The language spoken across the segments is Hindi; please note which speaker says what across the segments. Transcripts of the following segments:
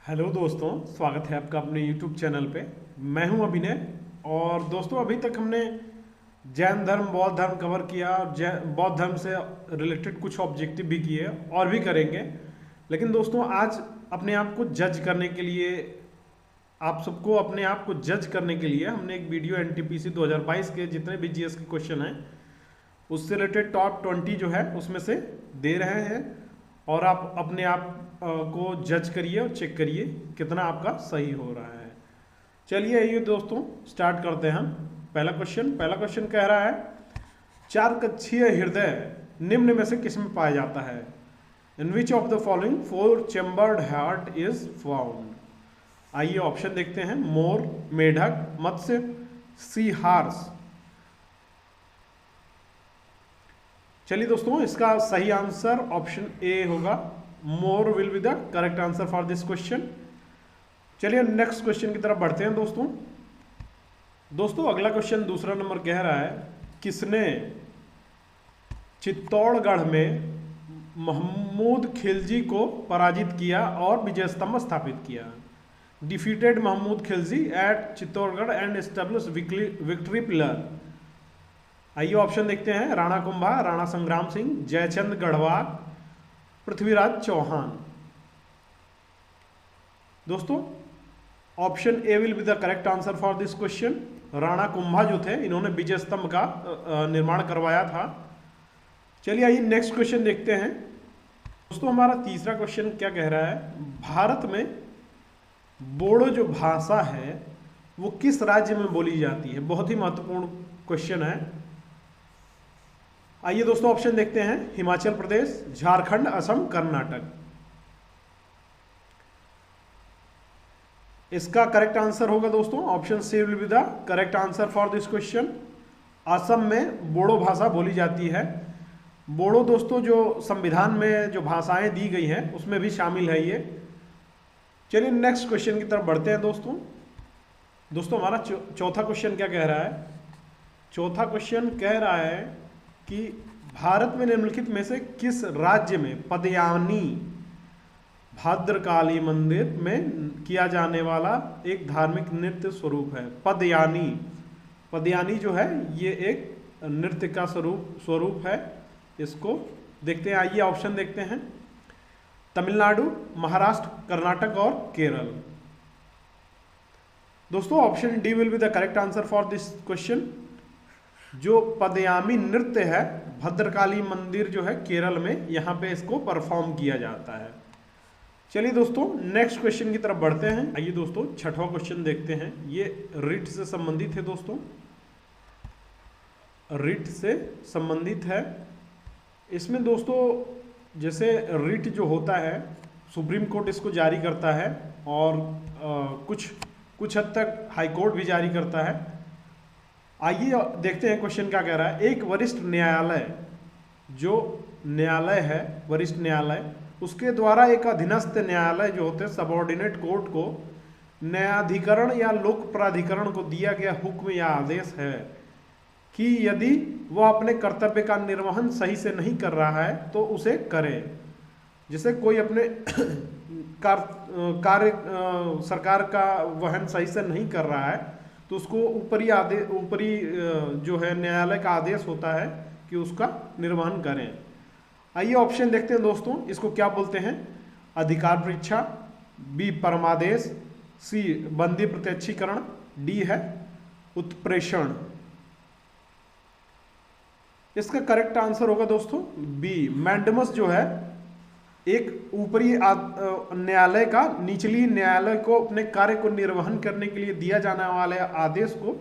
Speaker 1: हेलो दोस्तों, स्वागत है आपका अपने YouTube चैनल पे। मैं हूं अभिनय। और दोस्तों, अभी तक हमने जैन धर्म, बौद्ध धर्म कवर किया और बौद्ध धर्म से रिलेटेड कुछ ऑब्जेक्टिव भी किए और भी करेंगे। लेकिन दोस्तों, आज अपने आप को जज करने के लिए, आप सबको अपने आप को जज करने के लिए हमने एक वीडियो NTPC 2022 के जितने भी GS के क्वेश्चन हैं उससे रिलेटेड टॉप 20 जो है उसमें से दे रहे हैं। और आप अपने आप को जज करिए और चेक करिए कितना आपका सही हो रहा है। चलिए आइए दोस्तों, स्टार्ट करते हैं हम। पहला क्वेश्चन कह रहा है, चार कक्षीय हृदय निम्न में से किस में पाया जाता है? In which of the following four chambered heart is found? आइए ऑप्शन देखते हैं। मोर, मेढक, मत्स्य, सी हार्स। चलिए दोस्तों, इसका सही आंसर ऑप्शन ए होगा। More will be the correct answer for this question. चलिए नेक्स्ट क्वेश्चन की तरफ बढ़ते हैं दोस्तों अगला क्वेश्चन दूसरा नंबर कह रहा है, किसने चित्तौड़गढ़ में महमूद खिलजी को पराजित किया और विजय स्तंभ स्थापित किया? Defeated Mahmud Khilji at Chittorgarh and establish victory pillar. आइए ऑप्शन देखते हैं। राणा कुंभा, राणा संग्राम सिंह, जयचंद गढ़वाल, पृथ्वीराज चौहान। दोस्तों option A will be the correct answer for this question. Rana Kumbha जो थे, इन्होंने विजय स्तंभ का निर्माण करवाया था। चलिए आइए नेक्स्ट क्वेश्चन देखते हैं दोस्तों। हमारा तीसरा क्वेश्चन क्या कह रहा है, भारत में बोडो जो भाषा है वो किस राज्य में बोली जाती है? बहुत ही महत्वपूर्ण क्वेश्चन है। आइए दोस्तों ऑप्शन देखते हैं। हिमाचल प्रदेश, झारखंड, असम, कर्नाटक। इसका करेक्ट आंसर होगा दोस्तों option C will be the correct answer for this question. Assam में बोडो भाषा बोली जाती है। बोडो दोस्तों जो संविधान में जो भाषाएं दी गई हैं उसमें भी शामिल है ये। चलिए नेक्स्ट क्वेश्चन की तरफ बढ़ते हैं दोस्तों हमारा चौथा क्वेश्चन क्या कह रहा है? चौथा क्वेश्चन कह रहा है कि भारत में निम्नलिखित में से किस राज्य में पदयानी भद्रकाली मंदिर में किया जाने वाला एक धार्मिक नृत्य स्वरूप है? पदयानी जो है ये एक नृत्य का स्वरूप है। इसको देखते हैं। आइए ऑप्शन देखते हैं। तमिलनाडु, महाराष्ट्र, कर्नाटक और केरल। दोस्तों option D will be the correct answer for this question. जो पदयामी नृत्य है, भद्रकाली मंदिर जो है केरल में, यहाँ पे इसको परफॉर्म किया जाता है। चलिए दोस्तों नेक्स्ट क्वेश्चन की तरफ बढ़ते हैं। आइए दोस्तों छठवां क्वेश्चन देखते हैं। ये रिट से संबंधित है दोस्तों, रिट से संबंधित है। इसमें दोस्तों जैसे रिट जो होता है, सुप्रीम कोर्ट इसको जारी करता है और कुछ हद तक हाई कोर्ट भी जारी करता है। आइए देखते हैं क्वेश्चन क्या कह रहा है। एक वरिष्ठ न्यायालय, जो न्यायालय है वरिष्ठ न्यायालय, उसके द्वारा एक अधीनस्थ न्यायालय जो होते हैं सबऑर्डिनेट कोर्ट को न्यायाधिकरण या लोक प्राधिकरण को दिया गया हुक्म या आदेश है कि यदि वह अपने कर्तव्य का निर्वहन सही से नहीं कर रहा है तो उसे करे। जैसे कोई अपने कार्य सरकार का वहन सही से नहीं कर रहा है तो उसको ऊपरी जो है न्यायालय का आदेश होता है कि उसका निर्वहन करें। आइए ऑप्शन देखते हैं दोस्तों, इसको क्या बोलते हैं? अधिकार परीक्षा, बी परमादेश, सी बंदी प्रत्यक्षीकरण, डी है उत्प्रेषण। इसका करेक्ट आंसर होगा दोस्तों बी। मैंडमस जो है एक ऊपरी न्यायालय का निचली न्यायालय को अपने कार्य को निर्वहन करने के लिए दिया जाने वाले आदेश को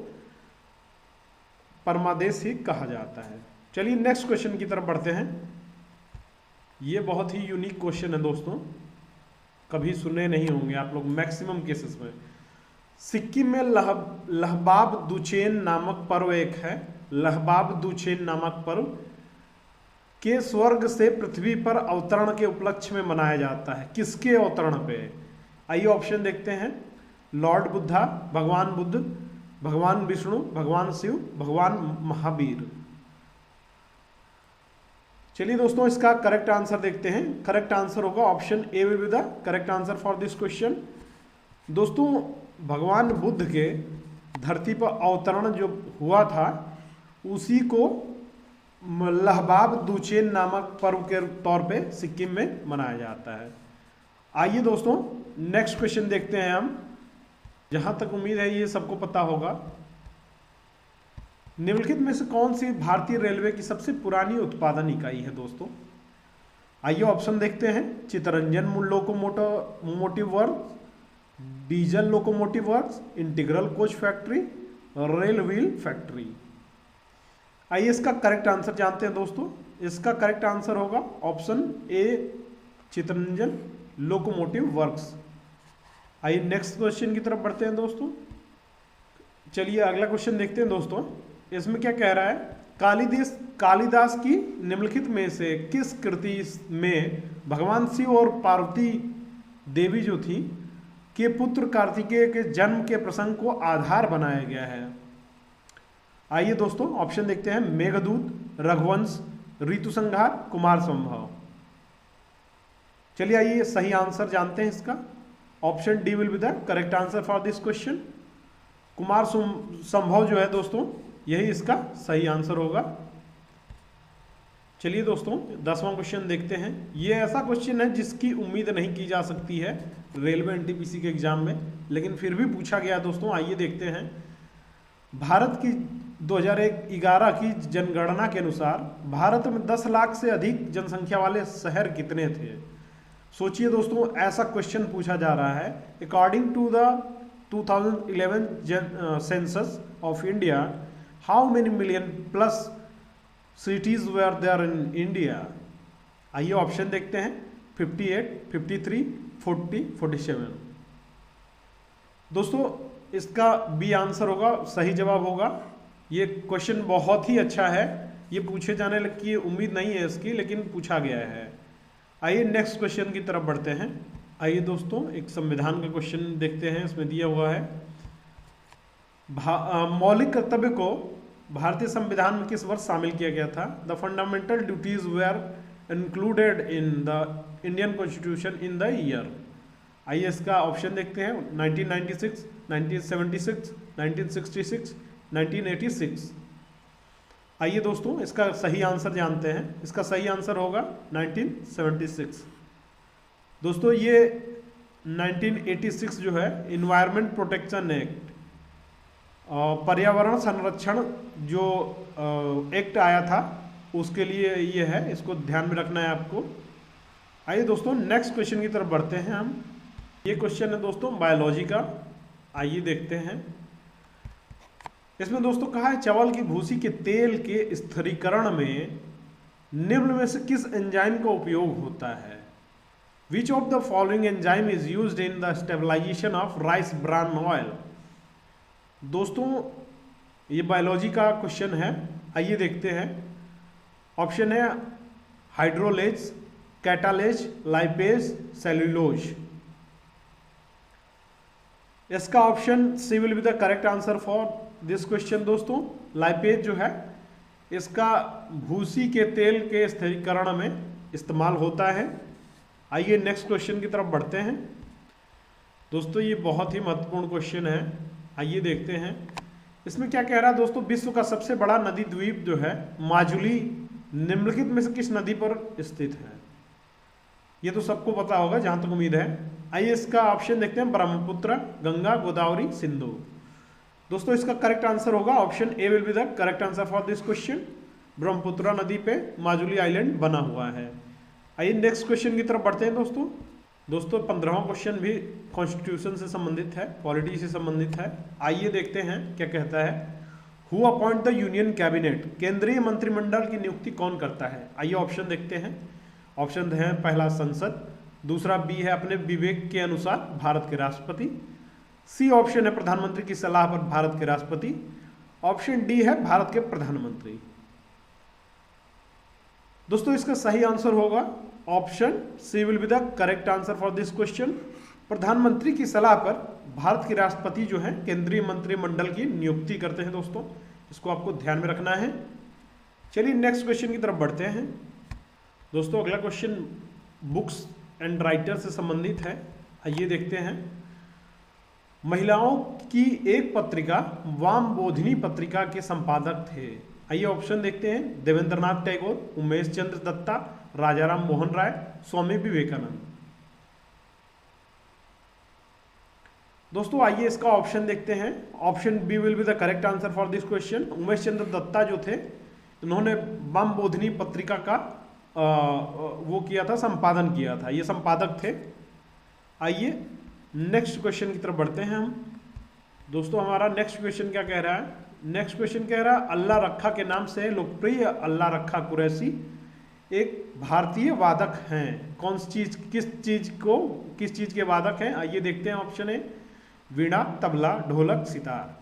Speaker 1: परमादेश ही कहा जाता है। चलिए नेक्स्ट क्वेश्चन की तरफ बढ़ते हैं। ये बहुत ही यूनिक क्वेश्चन है दोस्तों, कभी सुने नहीं होंगे आप लोग मैक्सिमम केसेस में। सिक्किम में लहबाब दुचेन नामक पर्व एक है। लहबाब दुचेन नामक पर्व के स्वर्ग से पृथ्वी पर अवतरण के उपलक्ष्य में मनाया जाता है। किसके अवतरण पे? आइए ऑप्शन देखते हैं। लॉर्ड बुद्धा, भगवान बुद्ध, भगवान विष्णु, भगवान शिव, भगवान महावीर। चलिए दोस्तों, इसका करेक्ट आंसर देखते हैं। करेक्ट आंसर होगा option A will be the correct answer for this question. दोस्तों, भगवान बुद्ध के धरती पर अवतरण जो हुआ था उसी को लहबाब दूचेन नामक पर्व के तौर पे सिक्किम में मनाया जाता है। आइए दोस्तों, नेक्स्ट क्वेश्चन देखते हैं हम। जहां तक उम्मीद है ये सबको पता होगा। निम्नलिखित में से कौन सी भारतीय रेलवे की सबसे पुरानी उत्पादन इकाई है दोस्तों? आइए ऑप्शन देखते हैं। Chittaranjan locomotive works, diesel locomotive works, integral coach factory, rail wheel factory. आइए इसका करेक्ट आंसर जानते हैं दोस्तों। इसका करेक्ट आंसर होगा option A, Chittaranjan locomotive works. आइए नेक्स्ट क्वेश्चन की तरफ बढ़ते हैं दोस्तों। चलिए अगला क्वेश्चन देखते हैं दोस्तों। इसमें क्या कह रहा है, कालिदास की निम्नलिखित में से किस कृति में भगवान शिव और पार्वती देवी जो थी के पुत्र कार्तिकेय के जन्म के प्रसंग को आधार बनाया गया है? आइए दोस्तों ऑप्शन देखते हैं। मेघदूत, रघुवंश, ऋतुसंहार, कुमार संभव। चलिए आइए सही आंसर जानते हैं इसका। Option D will be the correct answer for this question. Kumar संभव जो है दोस्तों, यही इसका सही आंसर होगा। चलिए दोस्तों 10वां क्वेश्चन देखते हैं। ये ऐसा क्वेश्चन है जिसकी उम्मीद नहीं की जा सकती है रेलवे एनटीपीसी के एग्जाम में, लेकिन फिर भी पूछा गया दोस्तों। आइए देखते हैं। भारत की 2011 की जनगणना के अनुसार भारत में 10 लाख से अधिक जनसंख्या वाले शहर कितने थे? सोचिए दोस्तों, ऐसा क्वेश्चन पूछा जा रहा है। According to the 2011 census of India, how many million plus cities were there in India? आइए ऑप्शन देखते हैं। 58, 53, 40, 47। दोस्तों इसका बी आंसर होगा, सही जवाब होगा। ये क्वेश्चन बहुत ही अच्छा है। ये पूछे जाने की उम्मीद नहीं है इसकी, लेकिन पूछा गया है। आइए नेक्स्ट क्वेश्चन की तरफ बढ़ते हैं। आइए दोस्तों एक संविधान का क्वेश्चन देखते हैं। इसमें दिया हुआ है, मौलिक कर्तव्य को भारतीय संविधान में किस वर्ष शामिल किया गया था? The fundamental duties were included in the Indian constitution in the year. आइए इसका ऑप्शन देखते हैं। 1996, 1976, 1966, 1986। आइए दोस्तों इसका सही आंसर जानते हैं। इसका सही आंसर होगा 1976। दोस्तों ये 1986 जो है इन्वायरमेंट प्रोटेक्शन एक्ट, पर्यावरण संरक्षण जो एक्ट आया था उसके लिए ये है, इसको ध्यान में रखना है आपको। आइए दोस्तों नेक्स्ट क्वेश्चन की तरफ बढ़ते हैं हम। ये क्वेश्चन है दोस्तों बायोलॉजी का। आइए देखते हैं। इसमें दोस्तों कहा है, चावल की भूसी के तेल के स्थिरीकरण में निम्न में से किस एंजाइम का उपयोग होता है? Which of the following enzyme is used in the stabilization of rice bran oil? दोस्तों ये बायोलॉजी का क्वेश्चन है। आइए देखते हैं। ऑप्शन है हाइड्रोलेज, कैटालेज, लाइपेज, सेल्यूलोज। इसका option C will be the correct answer for this question. दोस्तों लाइपेज जो है इसका भूसी के तेल के स्थिरीकरण में इस्तेमाल होता है। आइए नेक्स्ट क्वेश्चन की तरफ बढ़ते हैं। दोस्तों ये बहुत ही महत्वपूर्ण क्वेश्चन है। आइए देखते हैं इसमें क्या कह रहा है। दोस्तों विश्व का सबसे बड़ा नदी द्वीप जो है माजुली निम्नलिखित में से किस नदी पर स्थित है? ये तो सबको पता होगा जहां तक उम्मीद है। आइए इसका ऑप्शन देखते हैं। ब्रह्मपुत्र, गंगा, गोदावरी, सिंधु। दोस्तों इसका करेक्ट आंसर होगा option A will be the correct answer for this question. Brahmaputra नदी पे माजुली आइलैंड बना हुआ है। आइए नेक्स्ट क्वेश्चन की तरफ बढ़ते हैं दोस्तों 15वां क्वेश्चन भी कॉन्स्टिट्यूशन से संबंधित है, पॉलिटी से संबंधित है। आइए देखते हैं क्या कहता है। Who appoint the union cabinet? केंद्रीय मंत्रिमंडल की नियुक्ति कौन करता है? आइए ऑप्शन देखते हैं। ऑप्शन है पहला संसद, दूसरा बी है अपने विवेक के अनुसार भारत के राष्ट्रपति, सी ऑप्शन है प्रधानमंत्री की सलाह पर भारत के राष्ट्रपति, ऑप्शन डी है भारत के प्रधानमंत्री। दोस्तों इसका सही आंसर होगा option C will be the correct answer for this question. प्रधानमंत्री की सलाह पर भारत के राष्ट्रपति जो है केंद्रीय मंत्रिमंडल की नियुक्ति करते हैं। दोस्तों इसको आपको ध्यान में रखना है। चलिए नेक्स्ट क्वेश्चन की तरफ बढ़ते हैं। दोस्तों अगला क्वेश्चन बुक्स एंड राइटर से संबंधित है। आइए देखते हैं। महिलाओं की एक पत्रिका वाम बोधिनी पत्रिका के संपादक थे। आइए ऑप्शन देखते हैं। देवेंद्रनाथ टैगोर, उमेश चंद्र दत्ता, राजाराम मोहन राय, स्वामी विवेकानंद। दोस्तों आइए इसका ऑप्शन देखते हैं। Option B will be the correct answer for this question. Umesh Chandra Dutta जो थे, इन्होंने वाम बोधिनी पत्रिका का वो किया था, संपादन किया था, ये संपादक थे। आइए नेक्स्ट क्वेश्चन की तरफ बढ़ते हैं हम। दोस्तों हमारा नेक्स्ट क्वेश्चन क्या कह रहा है? नेक्स्ट क्वेश्चन कह रहा है अल्लाह रखा के नाम से लोकप्रिय अल्लाह रखा कुरैशी एक भारतीय वादक हैं। कौन सी चीज, किस चीज के वादक हैं? आइए देखते हैं। ऑप्शन ए वीणा, तबला, ढोलक, सितार।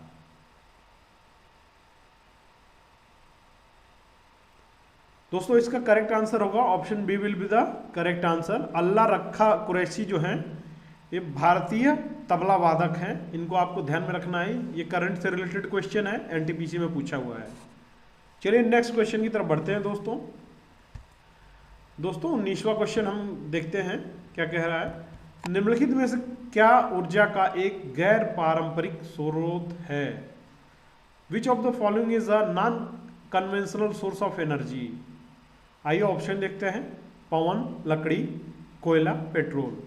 Speaker 1: दोस्तों इसका करेक्ट आंसर होगा option B will be the correct answer. Allah Rakha Qureshi जो हैं ये भारतीय तबला वादक हैं। इनको आपको ध्यान में रखना है, ये करंट से रिलेटेड क्वेश्चन है, एनटीपीसी में पूछा हुआ है। चलिए नेक्स्ट क्वेश्चन की तरफ बढ़ते हैं दोस्तों। 19वां क्वेश्चन हम देखते हैं क्या कह रहा है। निम्नलिखित में से क्या ऊर्जा का एक गैर पारंपरिक स्रोत है? Which of the following is a non conventional source of energy? आइए ऑप्शन देखते हैं। पवन, लकड़ी, कोयला, पेट्रोल।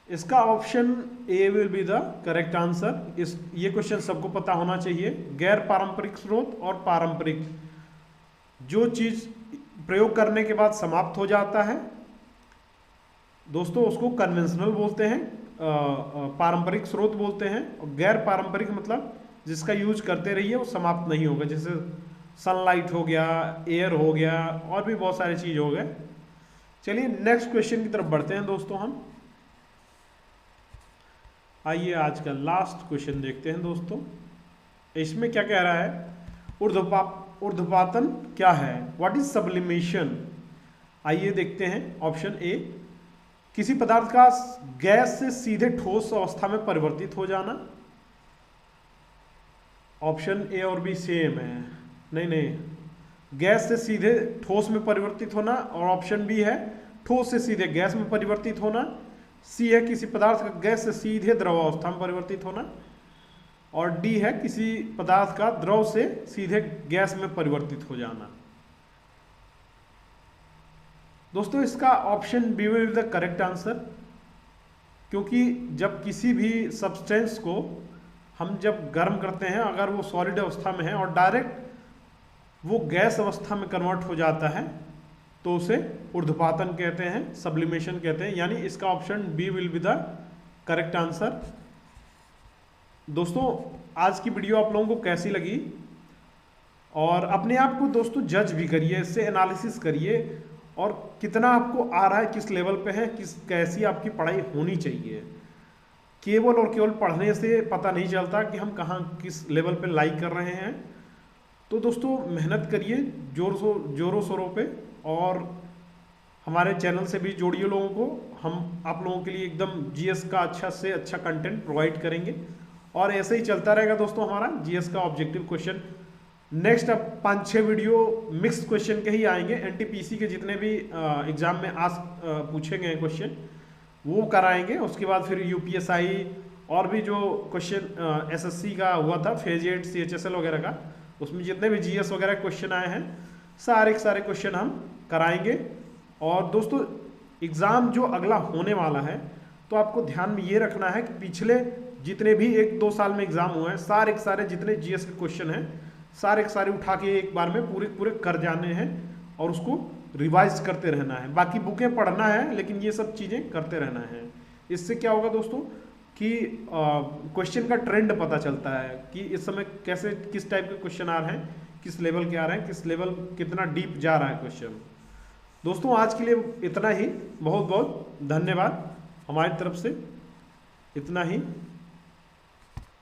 Speaker 1: इसका option A will be the correct answer. ये क्वेश्चन सबको पता होना चाहिए। गैर पारंपरिक स्रोत और पारंपरिक, जो चीज प्रयोग करने के बाद समाप्त हो जाता है दोस्तों उसको कन्वेंशनल बोलते हैं, पारंपरिक स्रोत बोलते हैं। और गैर पारंपरिक मतलब जिसका यूज करते रहिए वो समाप्त नहीं होगा, जैसे सनलाइट हो गया, एयर हो गया, और भी बहुत सारी चीज हो गए। चलिए नेक्स्ट क्वेश्चन की तरफ बढ़ते हैं दोस्तों हम। आइए आज का लास्ट क्वेश्चन देखते हैं दोस्तों। इसमें क्या कह रहा है? ऊर्ध्वपातन क्या है? What is sublimation? आइए देखते हैं। ऑप्शन ए किसी पदार्थ का गैस से सीधे ठोस अवस्था में परिवर्तित हो जाना। ऑप्शन ए और बी सेम है। नहीं, गैस से सीधे ठोस में परिवर्तित होना। और ऑप्शन बी है ठोस से सीधे गैस में परिवर्तित होना। सी है किसी पदार्थ का गैस से सीधे द्रव अवस्था में परिवर्तित होना। और डी है किसी पदार्थ का द्रव से सीधे गैस में परिवर्तित हो जाना। दोस्तों इसका option B will be the correct answer, क्योंकि जब किसी भी सब्सटेंस को हम जब गर्म करते हैं, अगर वो सॉलिड अवस्था में है और डायरेक्ट वो गैस अवस्था में कन्वर्ट हो जाता है तो उसे ऊर्ध्वपातन कहते हैं, सब्लिमेशन कहते हैं। यानी इसका option B will be the correct answer. दोस्तों आज की वीडियो आप लोगों को कैसी लगी? और अपने आप को दोस्तों जज भी करिए, इससे एनालिसिस करिए और कितना आपको आ रहा है, किस लेवल पे है, कैसी आपकी पढ़ाई होनी चाहिए। केवल और केवल पढ़ने से पता नहीं चलता कि हम कहाँ किस लेवल पे लाइक कर रहे हैं। तो दोस्तों मेहनत करिए जोरों शोरों पे, और हमारे चैनल से भी जोड़िए लोगों को। हम आप लोगों के लिए एकदम जीएस का अच्छा से अच्छा कंटेंट प्रोवाइड करेंगे और ऐसे ही चलता रहेगा दोस्तों हमारा जीएस का ऑब्जेक्टिव क्वेश्चन। नेक्स्ट अब 5-6 वीडियो मिक्स क्वेश्चन के ही आएंगे। एनटीपीसी के जितने भी एग्जाम में पूछे गए क्वेश्चन वो कराएंगे। उसके बाद फिर यूपीएसआई और भी जो क्वेश्चन एसएससी का हुआ था, फेज 8 सीएचएसएल वगैरह का, उसमें जितने भी जीएस वगैरह क्वेश्चन आए हैं सारे क्वेश्चन हम कराएंगे। और दोस्तों एग्ज़ाम जो अगला होने वाला है तो आपको ध्यान में ये रखना है कि पिछले जितने भी 1-2 साल में एग्ज़ाम हुए हैं सारे जितने जीएस के क्वेश्चन हैं सारे उठा के एक बार में पूरे कर जाने हैं और उसको रिवाइज करते रहना है। बाकी बुकें पढ़ना है लेकिन ये सब चीज़ें करते रहना है। इससे क्या होगा दोस्तों कि क्वेश्चन का ट्रेंड पता चलता है कि इस समय कैसे किस टाइप के क्वेश्चन आ रहे हैं, किस लेवल के आ रहे हैं, किस लेवल कितना डीप जा रहा है क्वेश्चन। दोस्तों आज के लिए इतना ही। बहुत बहुत धन्यवाद। हमारी तरफ से इतना ही।